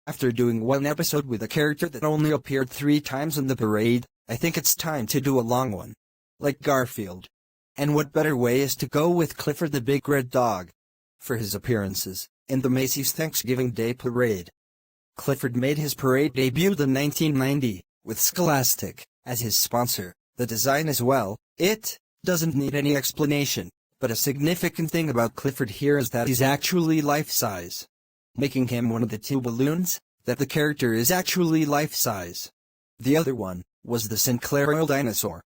After doing one episode with a character that only appeared 3 times in the parade, I think it's time to do a long one. Like Garfield. And what better way is to go with Clifford the Big Red Dog for his appearances in the Macy's Thanksgiving Day Parade. Clifford made his parade debut in 1990, with Scholastic as his sponsor. The design as well, it doesn't need any explanation, but a significant thing about Clifford here is that he's actually life-size, making him one of the 2 balloons that the character is actually life-size. The other one was the Sinclair oil dinosaur.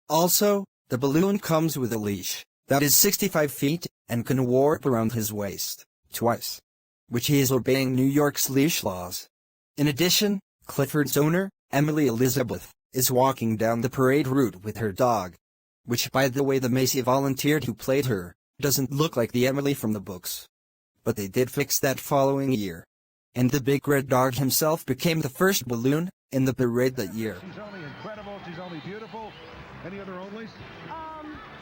Also, the balloon comes with a leash that is 65 feet and can warp around his waist twice, which he is obeying New York's leash laws. In addition, Clifford's owner, Emily Elizabeth, is walking down the parade route with her dog, which, by the way, the Macy volunteer who played her doesn't look like the Emily from the books. But they did fix that following year. And the Big Red Dog himself became the first balloon in the parade that year. She's only incredible, she's only beautiful. Any other onlys?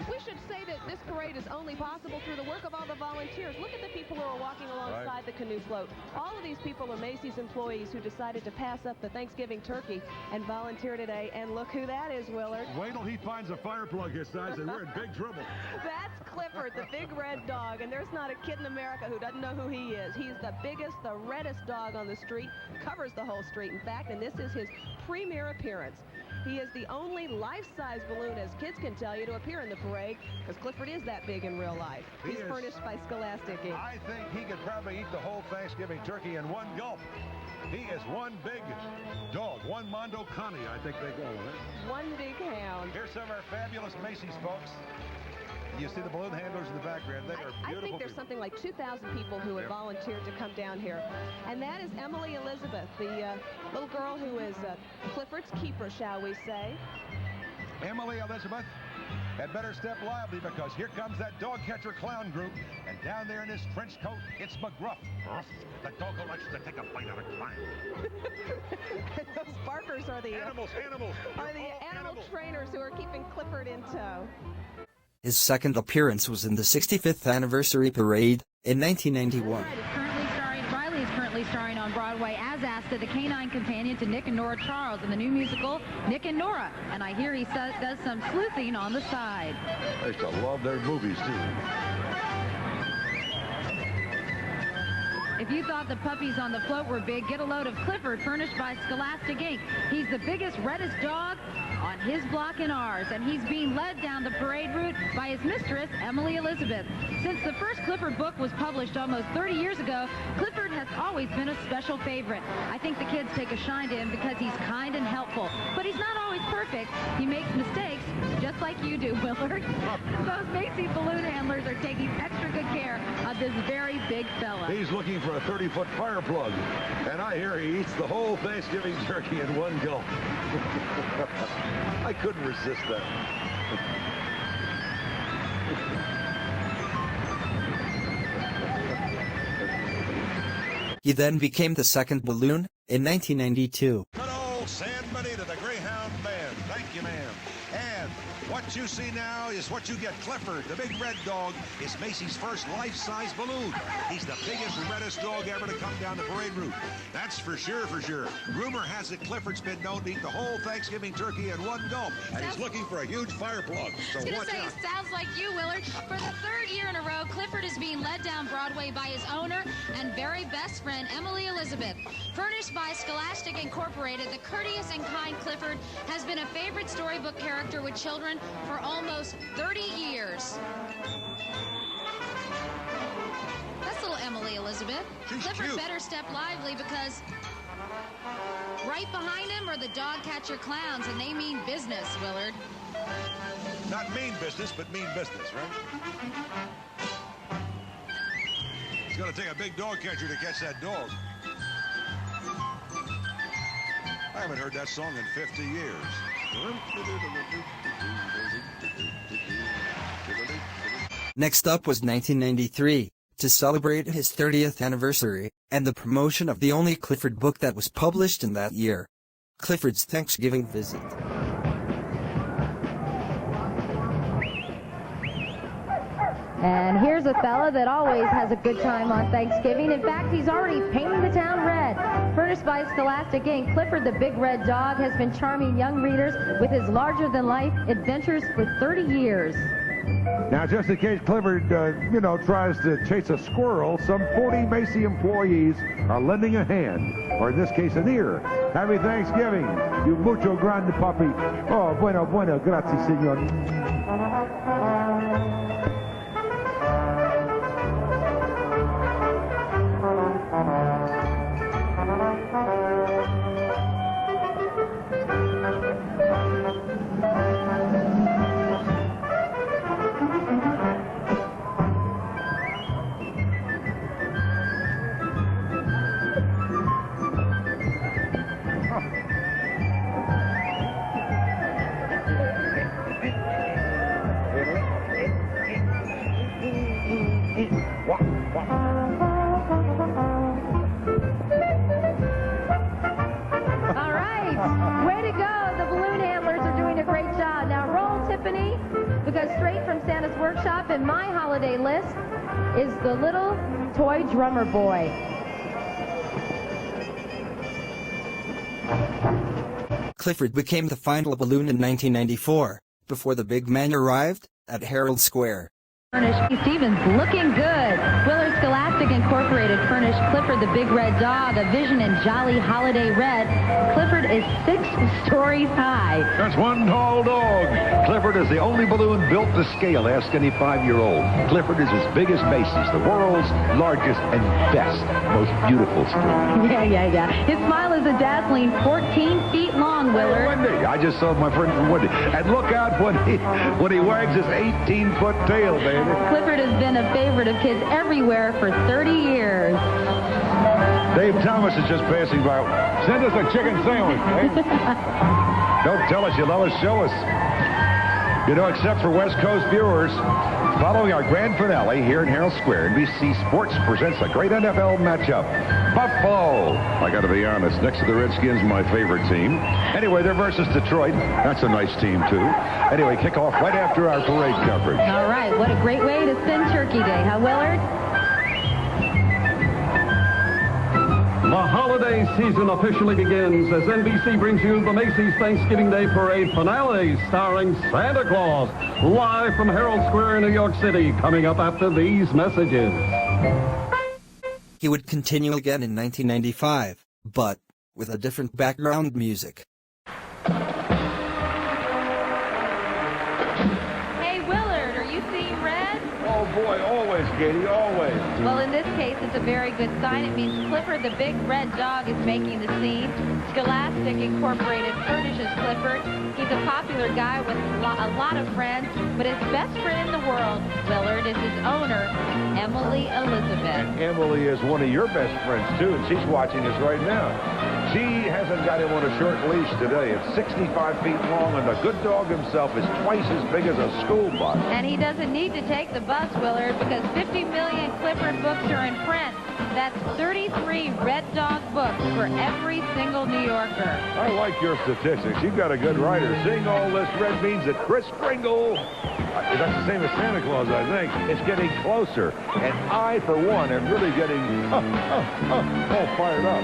We should say that this parade is only possible through the work of all the volunteers. Look at the people who are walking alongside the canoe float. All of these people are Macy's employees who decided to pass up the Thanksgiving turkey and volunteer today. And look who that is, Willard. Wait till he finds a fire plug his size and we're in big trouble. That's Clifford, the Big Red Dog. And there's not a kid in America who doesn't know who he is. He's the biggest, the reddest dog on the street, covers the whole street, in fact, and this is his premiere appearance. He is the only life-size balloon, as kids can tell you, to appear in the parade, because Clifford is that big in real life. He's furnished by Scholastic Inc. I think he could probably eat the whole Thanksgiving turkey in one gulp. He is one big dog, one Mondo Connie, I think they go with it. One big hound. Here's some of our fabulous Macy's folks. You see the balloon handlers in the background. They are beautiful. I think there's something like 2,000 people who have volunteered to come down here. And that is Emily Elizabeth, the little girl who is Clifford's keeper, shall we say. Emily Elizabeth had better step lively, because here comes that dog catcher clown group. And down there in his trench coat, it's McGruff. The dog who likes to take a bite out of crime. Those barkers are the animal trainers who are keeping Clifford in tow. His second appearance was in the 65th anniversary parade in 1991. Riley is currently starring on Broadway as Asta, the canine companion to Nick and Nora Charles in the new musical Nick and Nora. And I hear he does some sleuthing on the side. I used to love their movies, too. If you thought the puppies on the float were big, get a load of Clifford, furnished by Scholastic Inc. He's the biggest, reddest dog on his block and ours, and he's being led down the parade route by his mistress, Emily Elizabeth. Since the first Clifford book was published almost 30 years ago, Clifford has always been a special favorite. I think the kids take a shine to him because he's kind and helpful, but he's not always perfect. He makes mistakes, just like you do, Willard. Those Macy balloon handlers are taking extra good care of this very big fella. He's looking for a 30-foot fire plug, and I hear he eats the whole Thanksgiving turkey in one gulp. I couldn't resist that. He then became the second balloon in 1992. Good old San Benito, the Greyhound Band. Thank you, ma'am. And what you see now is what you get. Clifford, the Big Red Dog, is Macy's first life-size balloon. He's the biggest, reddest dog ever to come down the parade route. That's for sure, for sure. Rumor has it Clifford's been known to eat the whole Thanksgiving turkey in one gulp, and he's looking for a huge fire plug. So watch out. Sounds like you, Willard. For the 3rd year in a row, Clifford is being led down Broadway by his owner and very best friend, Emily Elizabeth. Furnished by Scholastic Incorporated, the courteous and kind Clifford has been a favorite storybook character with children for almost 30 years. That's little Emily Elizabeth. She's Clifford cute. better step lively, because right behind him are the dog catcher clowns, and they mean business, Willard. Not mean business, but mean business, right? It's going to take a big dog catcher to catch that dog. I haven't heard that song in 50 years. Next up was 1993, to celebrate his 30th anniversary, and the promotion of the only Clifford book that was published in that year, Clifford's Thanksgiving Visit. And here's a fella that always has a good time on Thanksgiving. In fact, he's already painting the town red. Furnished by Scholastic Inc., Clifford the Big Red Dog has been charming young readers with his larger-than-life adventures for 30 years. Now, just in case Clifford, tries to chase a squirrel, some 40 Macy employees are lending a hand, or in this case, an ear. Happy Thanksgiving, you mucho grande papi. Oh, bueno, grazie, senor. Because straight from Santa's workshop in my holiday list is the little toy drummer boy. Clifford became the final balloon in 1994, before the big man arrived at Herald Square. Stevens looking good. Willard Scholastic Incorporated furnished Clifford the Big Red Dog, a vision in jolly holiday red. Clifford is 6 stories high. That's one tall dog. Clifford is the only balloon built to scale. Ask any 5-year-old. Clifford is as big as Macy's, the world's largest and best, most beautiful street. Yeah. His smile is a dazzling 14 feet long, Willard. Wendy, I just saw my friend from Wendy. And look out when he wags his 18-foot tail, baby. Clifford has been a favorite of kids everywhere for 30 years. Dave Thomas is just passing by. Send us a chicken sandwich, Dave. Don't tell us you love us, show us. Except for West Coast viewers, following our grand finale here in Herald Square, NBC Sports presents a great NFL matchup. Buffalo. I got to be honest, next to the Redskins, my favorite team. Anyway, they're versus Detroit. That's a nice team, too. Anyway, kick off right after our parade coverage. All right, what a great way to spend Turkey Day, huh, Willard? The holiday season officially begins as NBC brings you the Macy's Thanksgiving Day Parade finale starring Santa Claus, live from Herald Square in New York City, coming up after these messages. He would continue again in 1995, but with a different background music. Hey, Willard, are you seeing red? Oh, boy, always, Katie, always. Well, in this case, it's a very good sign. It means Clifford the Big Red Dog is making the scene. Scholastic Incorporated furnishes Clifford. He's a popular guy with a lot of friends, but his best friend in the world, Willard, is his owner, Emily Elizabeth. And Emily is one of your best friends, too, and she's watching us right now. She hasn't got him on a short leash today. It's 65 feet long, and the good dog himself is twice as big as a school bus. And he doesn't need to take the bus, Willard, because 50 million Clifford books are in print. That's 33 Red Dog books for every single New Yorker. I like your statistics. You've got a good writer. Seeing all this red means that Kris Kringle, that's the same as Santa Claus, I think, it's getting closer. And I, for one, am really getting all fired up.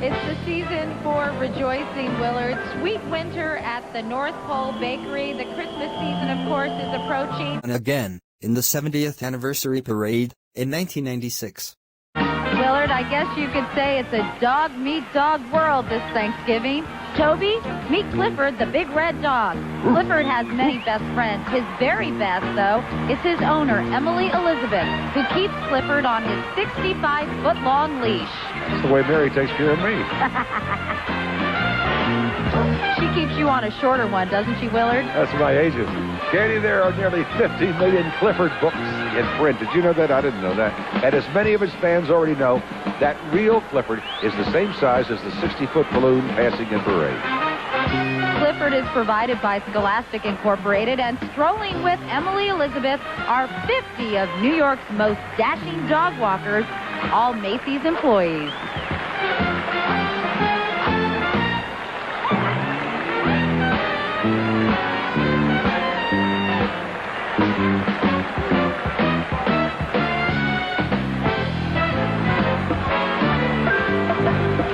It's the season for rejoicing, Willard. Sweet winter at the North Pole Bakery. The Christmas season, of course, is approaching. And again, in the 70th anniversary parade in 1996. Willard, I guess you could say it's a dog-meet-dog world this Thanksgiving. Toby, meet Clifford, the Big Red Dog. Clifford has many best friends. His very best, though, is his owner, Emily Elizabeth, who keeps Clifford on his 65-foot-long leash. That's the way Mary takes care of me. She keeps you on a shorter one, doesn't she, Willard? That's my agent. Katie, there are nearly 50 million Clifford books in print. Did you know that? I didn't know that. And as many of his fans already know, that real Clifford is the same size as the 60-foot balloon passing in parade. Clifford is provided by Scholastic Incorporated, and strolling with Emily Elizabeth are 50 of New York's most dashing dog walkers, all Macy's employees.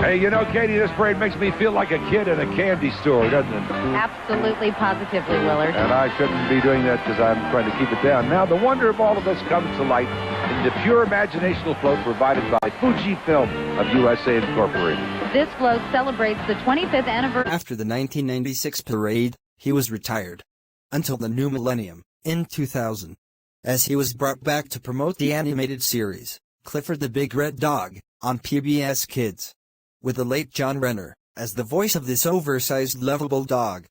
Hey, you know, Katie, this parade makes me feel like a kid in a candy store, doesn't it? Absolutely, positively, Willard. And I shouldn't be doing that because I'm trying to keep it down. Now, the wonder of all of this comes to light in the pure imaginational float provided by Fujifilm of USA Incorporated. This float celebrates the 25th anniversary. After the 1996 parade, he was retired until the new millennium, in 2000, as he was brought back to promote the animated series, Clifford the Big Red Dog, on PBS Kids, with the late John Renner as the voice of this oversized lovable dog.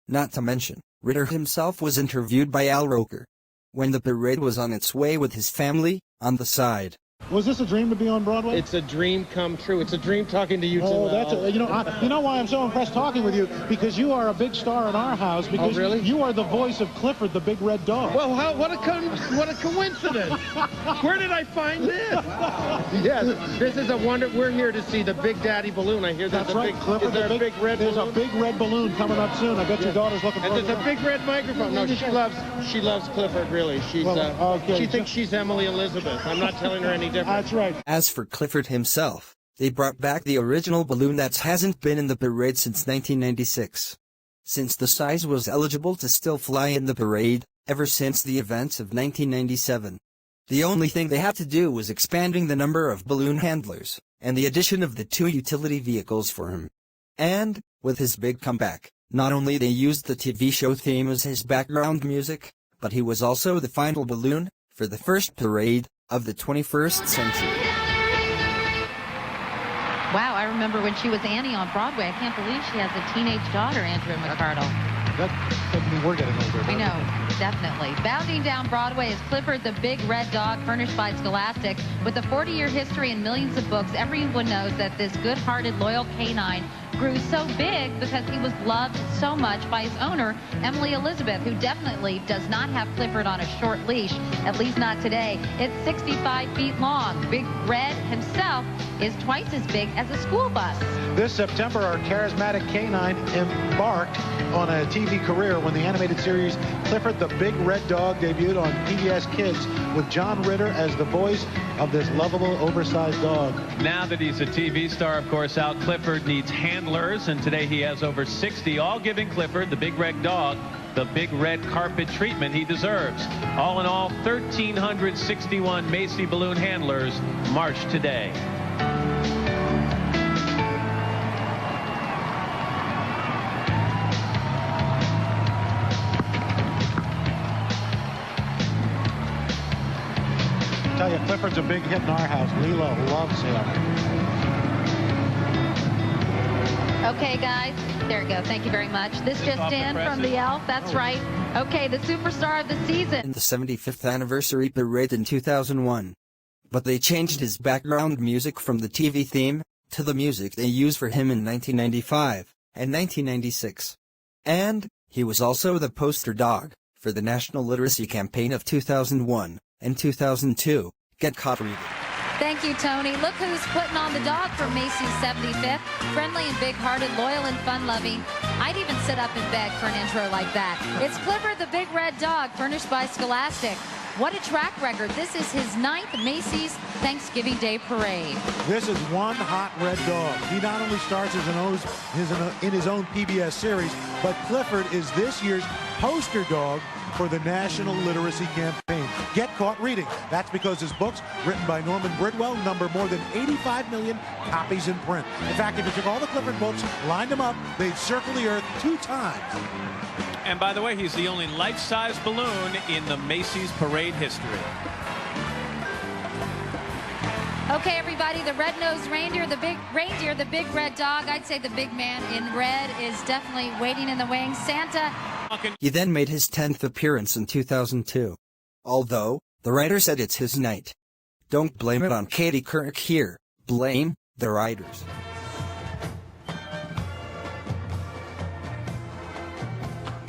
Not to mention, Ritter himself was interviewed by Al Roker when the parade was on its way with his family on the side. Was this a dream to be on Broadway? It's a dream come true. It's a dream talking to you too. You know why I'm so impressed talking with you? Because you are a big star in our house. Because really? You are the voice of Clifford, the Big Red Dog. Well, what a coincidence! Where did I find this? Yes, this is a wonder. We're here to see the Big Daddy balloon. I hear there's That's right, Clifford. Is there a big red There's balloon? a big red balloon coming up soon. I bet your daughter's looking for it. And there's a big red microphone. No, she loves Clifford. Really, she thinks she's Emily Elizabeth. I'm not telling her any different. That's right. As for Clifford himself, they brought back the original balloon that hasn't been in the parade since 1996. Since the size was eligible to still fly in the parade, ever since the events of 1997. The only thing they had to do was expanding the number of balloon handlers, and the addition of the 2 utility vehicles for him. And, with his big comeback, not only they used the TV show theme as his background music, but he was also the final balloon for the first parade of the 21st century. Wow, I remember when she was Annie on Broadway. I can't believe she has a teenage daughter, Andrew McArdle. That doesn't mean we're getting older. We know, definitely. Bounding down Broadway is Clifford the Big Red Dog, furnished by Scholastic. With a 40-year history and millions of books, everyone knows that this good-hearted, loyal canine grew so big because he was loved so much by his owner, Emily Elizabeth, who definitely does not have Clifford on a short leash, at least not today. It's 65 feet long. Big Red himself is twice as big as a school bus. This September, our charismatic canine embarked on a TV career when the animated series Clifford the Big Red Dog debuted on PBS Kids with John Ritter as the voice of this lovable, oversized dog. Now that he's a TV star, of course, Al Clifford needs handlers, and today he has over 60, all giving Clifford, the Big Red Dog, the big red carpet treatment he deserves. All in all, 1,361 Macy balloon handlers march today. I tell you, Clifford's a big hit in our house. Leela loves him. Okay, guys, there we go. Thank you very much. This just in from the Elf. That's right. Okay, the superstar of the season. In the 75th anniversary parade in 2001. But they changed his background music from the TV theme to the music they used for him in 1995 and 1996. And he was also the poster dog for the National Literacy Campaign of 2001 and 2002. Get caught reading. Thank you, Tony. Look who's putting on the dog for Macy's 75th. Friendly and big-hearted, loyal and fun-loving. I'd even sit up and beg for an intro like that. It's Clifford the Big Red Dog, furnished by Scholastic. What a track record. This is his 9th Macy's Thanksgiving Day Parade. This is one hot red dog. He not only stars as in his own PBS series, but Clifford is this year's poster dog for the National Literacy Campaign. Get caught reading. That's because his books, written by Norman Bridwell, number more than 85 million copies in print. In fact, if you took all the Clifford books, lined them up, they'd circle the earth 2 times. And by the way, he's the only life-size balloon in the Macy's parade history. Okay, everybody, the red-nosed reindeer, the big red dog. I'd say the big man in red is definitely waiting in the wings. Santa. He then made his 10th appearance in 2002. Although, the writer said it's his night. Don't blame it on Katie Couric here. Blame the writers.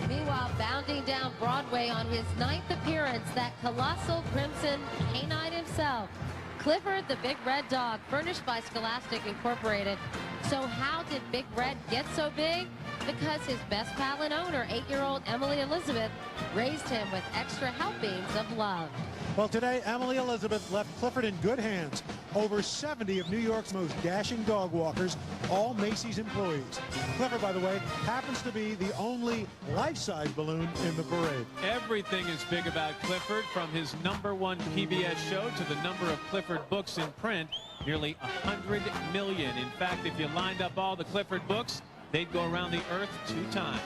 Meanwhile, bounding down Broadway on his 9th appearance, that colossal crimson canine himself, Clifford the Big Red Dog, furnished by Scholastic Incorporated. So how did Big Red get so big? because his best pal and owner, 8-year-old Emily Elizabeth, raised him with extra helpings of love. Well, today, Emily Elizabeth left Clifford in good hands. Over 70 of New York's most dashing dog walkers, all Macy's employees. Clifford, by the way, happens to be the only life-size balloon in the parade. Everything is big about Clifford, from his #1 PBS show to the number of Clifford books in print, nearly 100 million. In fact, if you lined up all the Clifford books, they'd go around the earth 2 times.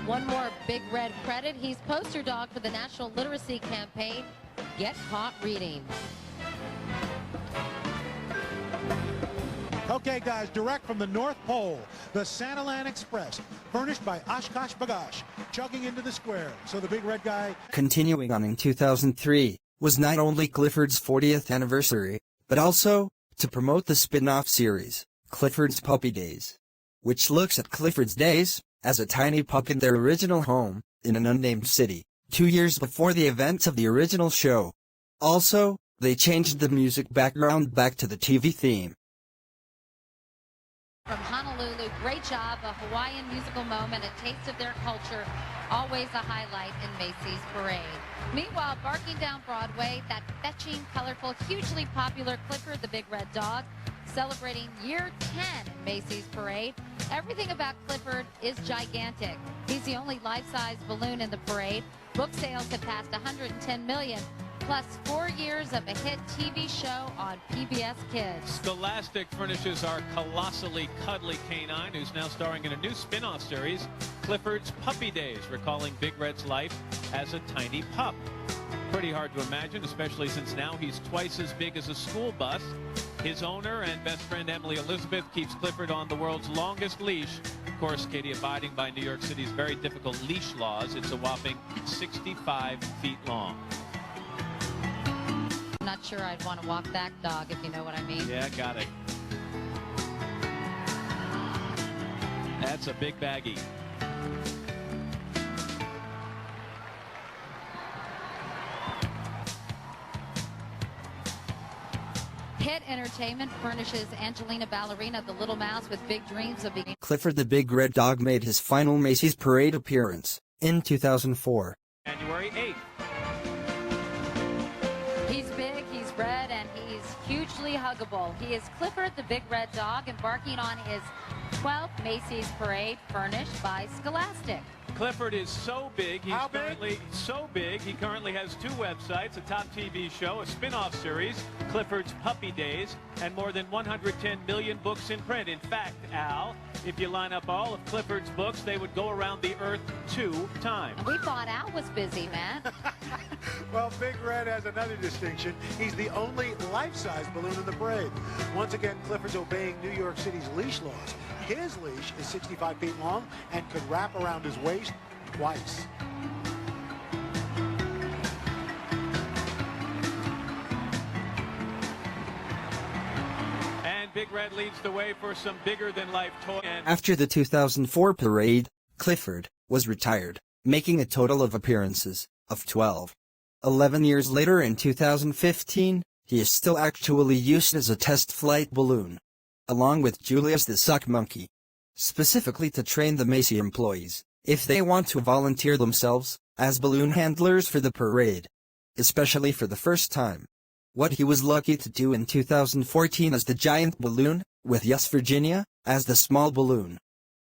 One more Big Red credit. He's poster dog for the National Literacy Campaign, Get Caught Reading. Okay, guys, direct from the North Pole, the Santalan Express, furnished by Oshkosh B'gosh, chugging into the square. So the Big Red guy... Continuing on in 2003, was not only Clifford's 40th anniversary, but also to promote the spin-off series, Clifford's Puppy Days, which looks at Clifford's days as a tiny pup in their original home in an unnamed city, 2 years before the events of the original show. Also, they changed the music background back to the TV theme. From Honolulu, great job, a Hawaiian musical moment, a taste of their culture, always a highlight in Macy's parade. Meanwhile, barking down Broadway, that fetching, colorful, hugely popular Clifford the Big Red Dog, celebrating year 10 in Macy's parade. Everything about Clifford is gigantic. He's the only life-size balloon in the parade. Book sales have passed 110 million. Plus 4 years of a hit TV show on PBS Kids. Scholastic furnishes our colossally cuddly canine, who's now starring in a new spin-off series, Clifford's Puppy Days, recalling Big Red's life as a tiny pup. Pretty hard to imagine, especially since now he's twice as big as a school bus. His owner and best friend Emily Elizabeth keeps Clifford on the world's longest leash. Of course, Katie, abiding by New York City's very difficult leash laws. It's a whopping 65 feet long. I'm not sure I'd want to walk that dog, if you know what I mean. Yeah, got it. That's a big baggie. Hit Entertainment furnishes Angelina Ballerina the Little Mouse with big dreams of being... Clifford the Big Red Dog made his final Macy's parade appearance in 2004. January 8th. He's big, he's red, and he's hugely huggable. He is Clifford the Big Red Dog, embarking on his 12th Macy's parade, furnished by Scholastic. Clifford is so big, he currently has 2 websites, a top TV show, a spin-off series, Clifford's Puppy Days, and more than 110 million books in print. In fact, Al, if you line up all of Clifford's books, they would go around the earth 2 times. We thought Al was busy, Matt. Well, Big Red has another distinction. He's the only life-size balloon in the parade. Once again, Clifford's obeying New York City's leash laws. His leash is 65 feet long and could wrap around his waist twice. And Big Red leads the way for some bigger-than-life toys. After the 2004 parade, Clifford was retired, making a total of appearances of 12. 11 years later in 2015, he is still actually used as a test flight balloon, along with Julius the Sock Monkey, specifically to train the Macy employees, if they want to volunteer themselves, as balloon handlers for the parade, especially for the first time. What he was lucky to do in 2014 as the giant balloon, with Yes Virginia, as the small balloon.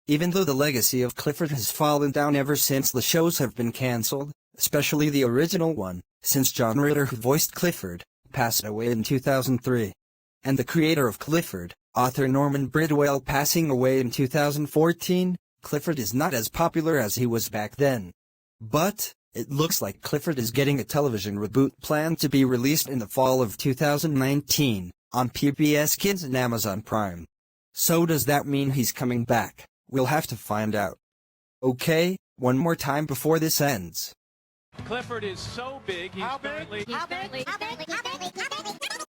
Even though the legacy of Clifford has fallen down ever since the shows have been cancelled, especially the original one, since John Ritter, who voiced Clifford, passed away in 2003. And the creator of Clifford, author Norman Bridwell, passing away in 2014, Clifford is not as popular as he was back then. But it looks like Clifford is getting a television reboot planned to be released in the fall of 2019, on PBS Kids and Amazon Prime. So does that mean he's coming back? We'll have to find out. Okay, one more time before this ends. Clifford is so big, he's currently... How big?